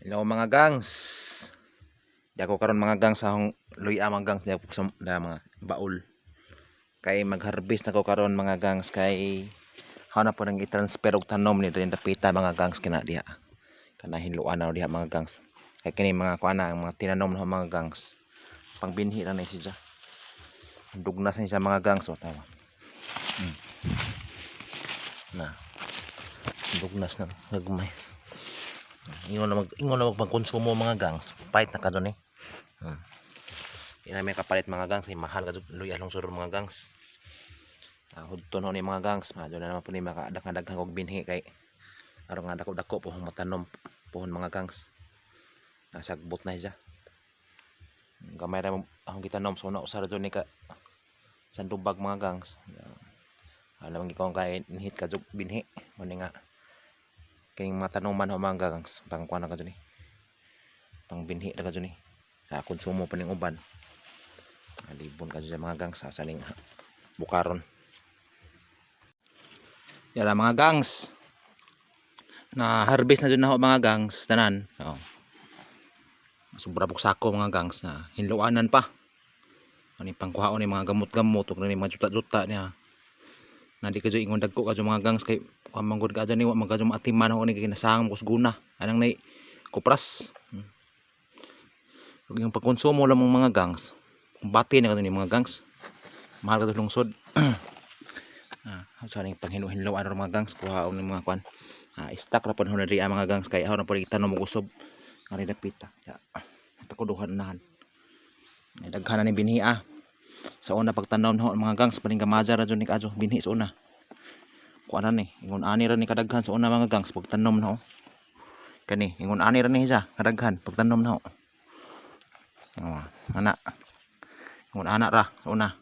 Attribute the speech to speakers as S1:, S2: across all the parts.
S1: Hello mga gangs. Di ako karon mga gangs sa akong luya mga gangs di ako sa mga baul. Kay mag-harvest na ko karon mga gangs kay how na po nang i-transfer og tanom nito yung dapita mga gangs kina diha. Kana hinluan na diha mga gangs. Kay kini mga kuana ang mga tinanom na mga gangs. Pangbinhi ra na siya. Dugnas na siya mga gangs o tama. Na. Dugnas na gagmay. Ingon na magpagkonsumo mga gangs. Pahit na kadto ni. Di na may kapalit mga gangs, ay mahal ka luya lungsod mga gangs. Hudton ho ni mga gangs, madyo na naman po ni makadaghan og binhi kay aron nga dako-dako po matanom pohon mga gangs. Nasagbot na siya. Gamay ra akong gitanom so na usara ni ka sandubag mga gangs. Alam gi ko kay inhit ka jug binhi mo ni nga kining mga tanoman ho mga gangs pang kuan ka ni. Pang binhi ra ka ni. Sa konsumo pa ning uban. Alibon ka sa mga gangs sa saling bukaron. Yara mga gangs. Na harvest na dyan na mga gangs tanan. Sobra pok sako mga gangs na hinluanan pa. Ani pangkuhaon ni mga gamot-gamot ug ni mga juta-juta niya. Na di ka dyan ingon dagko ka dyan mga gangs kay manggod ka dyan ni wa magka dyan atiman ako ni kinasang mo kusguna. Anang nay kupras. Ug yung pagkonsumo lang mga gangs. Bati na ka ni mga gangs. Mahal ka lungsod. Sa ning panghinlo-hinloan ra mga gangs kuhaon ni mga kwan. Istak ra pud hunari mga gangs kay na pud itanom og usob. Ari dapita. Takuduhan unahan. Daghan na ni binhi sa una pagtanaw na mga gangs paning gamaja ra jud ni kadto binhi sa una. Kuan ni ingon ani ra ni kadaghan sa una mga gangs pagtanom na kani ingon ani ra ni siya kadaghan pagtanom na ana ingon ana ra sa una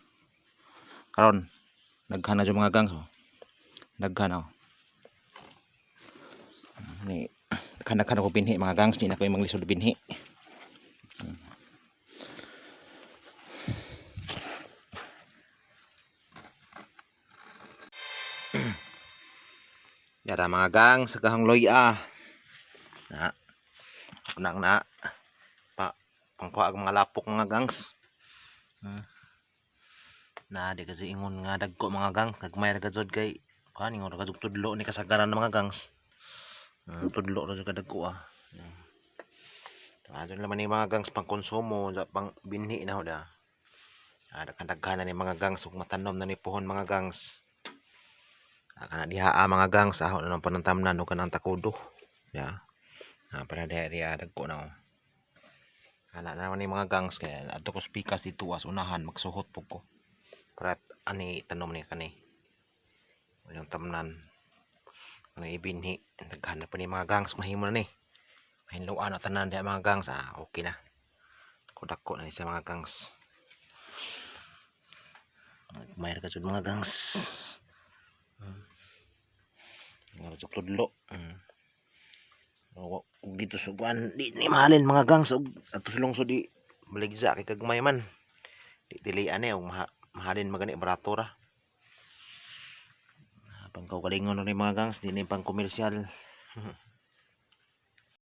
S1: karon daghan na jud mga gangs daghan ni daghan ako binhi mga gangs di na ko manglisod binhi. Yara mga gang sa kahang loya na unang na pa pangkuha ang mga lapok mga gangs na di kasi ingon nga dagko mga gang kagmay ra gadzod kay kan ingon ra gadzod tudlo ni kasagaran ng mga gangs tudlo ra jud kadagko adun naman ni mga gangs pang konsumo pang binhi na ho da daghan na ni mga gangs ug matanom na ni pohon mga gangs. Kana diha mga gangs ahon na panantamnan ug kanang takudo para diha dagko na kana naman ni mga gangs kay adto ko spikas dito as unahan magsuhot pug ko para ani tanom ni kani yung tamnan ano ibinhi daghan na pa ni mga gangs mahimo na ni mahinluan na tanan diha mga gangs okay na dako na ni sa mga gangs mayroon ka mga gangs nga tudlo dito sa kuan di ni mahalin mga gangs og ato sa lungsod di baligya kay kagmay man di dilian ni og mahalin magani barato ra pang kaugalingon ni mga gangs di ni pang komersyal